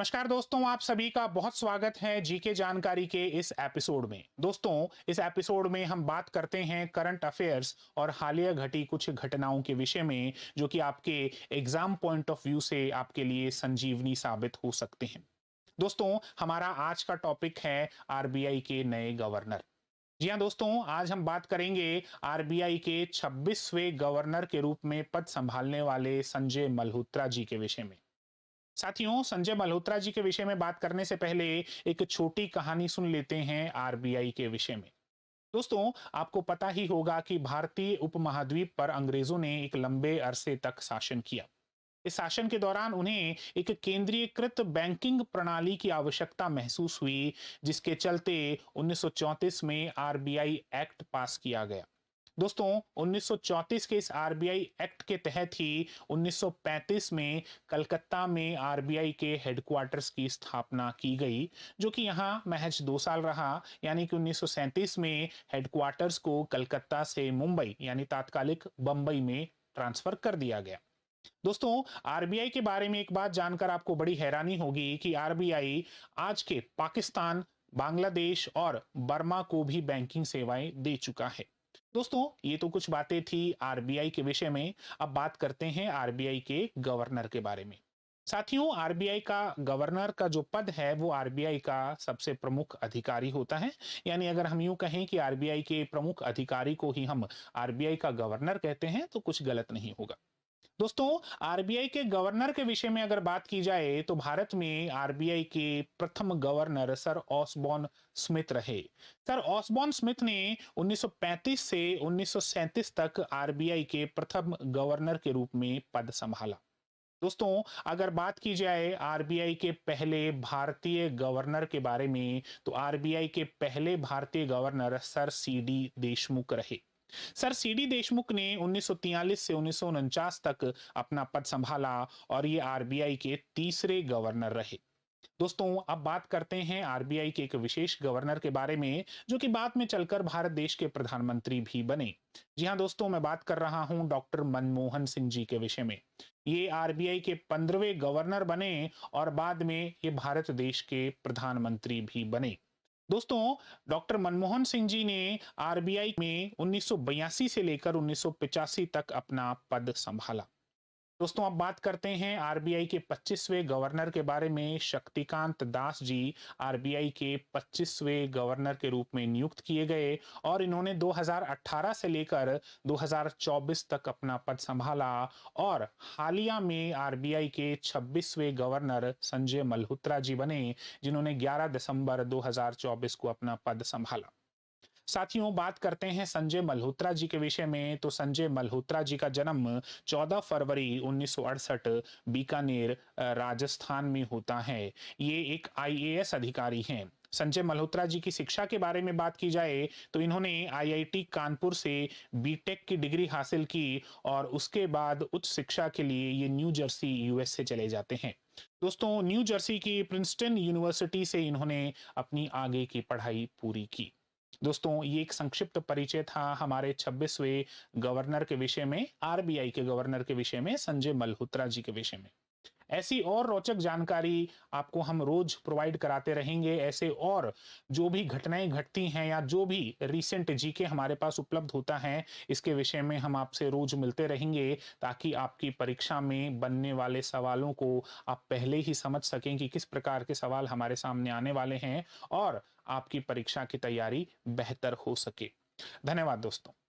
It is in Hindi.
नमस्कार दोस्तों, आप सभी का बहुत स्वागत है जीके जानकारी के इस एपिसोड में। दोस्तों, इस एपिसोड में हम बात करते हैं करंट अफेयर्स और हालिया घटी कुछ घटनाओं के विषय में, जो कि आपके एग्जाम पॉइंट ऑफ व्यू से आपके लिए संजीवनी साबित हो सकते हैं। दोस्तों, हमारा आज का टॉपिक है आरबीआई के नए गवर्नर। जी हाँ दोस्तों, आज हम बात करेंगे आरबीआई के 26वें गवर्नर के रूप में पद संभालने वाले संजय मल्होत्रा जी के विषय में। साथियों, संजय मल्होत्रा जी के विषय में बात करने से पहले एक छोटी कहानी सुन लेते हैं आरबीआई के विषय में। दोस्तों, आपको पता ही होगा कि भारतीय उपमहाद्वीप पर अंग्रेजों ने एक लंबे अरसे तक शासन किया। इस शासन के दौरान उन्हें एक केंद्रीयकृत बैंकिंग प्रणाली की आवश्यकता महसूस हुई, जिसके चलते 1934 में आरबीआई एक्ट पास किया गया। दोस्तों, 1934 के इस आरबीआई एक्ट के तहत ही 1935 में कलकत्ता में आरबीआई के हेडक्वार्टर्स की स्थापना की गई, जो कि यहां महज 2 साल रहा। यानी कि 1937 में हेडक्वार्टर्स को कलकत्ता से मुंबई यानी तात्कालिक बंबई में ट्रांसफर कर दिया गया। दोस्तों, आरबीआई के बारे में एक बात जानकर आपको बड़ी हैरानी होगी कि आरबीआई आज के पाकिस्तान, बांग्लादेश और बर्मा को भी बैंकिंग सेवाएं दे चुका है। दोस्तों, ये तो कुछ बातें थी आरबीआई के विषय में। अब बात करते हैं आरबीआई के गवर्नर के बारे में। साथियों, आरबीआई का गवर्नर का जो पद है वो आरबीआई का सबसे प्रमुख अधिकारी होता है। यानी अगर हम यूं कहें कि आरबीआई के प्रमुख अधिकारी को ही हम आरबीआई का गवर्नर कहते हैं तो कुछ गलत नहीं होगा। दोस्तों, आरबीआई के गवर्नर के विषय में अगर बात की जाए तो भारत में आरबीआई के प्रथम गवर्नर सर ऑसबॉर्न स्मिथ रहे। सर ऑसबॉर्न स्मिथ ने 1935 से 1937 तक आरबीआई के प्रथम गवर्नर के रूप में पद संभाला। दोस्तों, अगर बात की जाए आरबीआई के पहले भारतीय गवर्नर के बारे में तो आरबीआई के पहले भारतीय गवर्नर सर सीडी देशमुख रहे। सर सीडी देशमुख ने 1943 से 1949 तक अपना पद संभाला और ये आरबीआई के तीसरे गवर्नर रहे। दोस्तों, अब बात करते हैं आरबीआई के एक विशेष गवर्नर के बारे में, जो कि बाद में चलकर भारत देश के प्रधानमंत्री भी बने। जी हाँ दोस्तों, मैं बात कर रहा हूं डॉक्टर मनमोहन सिंह जी के विषय में। ये आरबीआई के 15वें गवर्नर बने और बाद में ये भारत देश के प्रधानमंत्री भी बने। दोस्तों, डॉक्टर मनमोहन सिंह जी ने आरबीआई में 1982 से लेकर 1985 तक अपना पद संभाला। दोस्तों, अब बात करते हैं आरबीआई के 25वें गवर्नर के बारे में। शक्तिकांत दास जी आरबीआई के 25वें गवर्नर के रूप में नियुक्त किए गए और इन्होंने 2018 से लेकर 2024 तक अपना पद संभाला। और हालिया में आरबीआई के 26वें गवर्नर संजय मल्होत्रा जी बने, जिन्होंने 11 दिसंबर 2024 को अपना पद संभाला। साथियों, बात करते हैं संजय मल्होत्रा जी के विषय में। तो संजय मल्होत्रा जी का जन्म 14 फरवरी 1968 बीकानेर राजस्थान में होता है। ये एक आईएएस अधिकारी हैं। संजय मल्होत्रा जी की शिक्षा के बारे में बात की जाए तो इन्होंने आईआईटी कानपुर से बीटेक की डिग्री हासिल की और उसके बाद उच्च शिक्षा के लिए ये न्यू जर्सी यूएस से चले जाते हैं। दोस्तों, न्यू जर्सी की प्रिंसटन यूनिवर्सिटी से इन्होंने अपनी आगे की पढ़ाई पूरी की। दोस्तों, ये एक संक्षिप्त परिचय था हमारे 26वें गवर्नर के विषय में, आरबीआई के गवर्नर के विषय में, संजय मल्होत्रा जी के विषय में। ऐसी और रोचक जानकारी आपको हम रोज प्रोवाइड कराते रहेंगे। ऐसे और जो भी घटनाएं घटती हैं या जो भी रिसेंट जीके हमारे पास उपलब्ध होता है, इसके विषय में हम आपसे रोज मिलते रहेंगे, ताकि आपकी परीक्षा में बनने वाले सवालों को आप पहले ही समझ सकें कि किस प्रकार के सवाल हमारे सामने आने वाले हैं और आपकी परीक्षा की तैयारी बेहतर हो सके। धन्यवाद दोस्तों।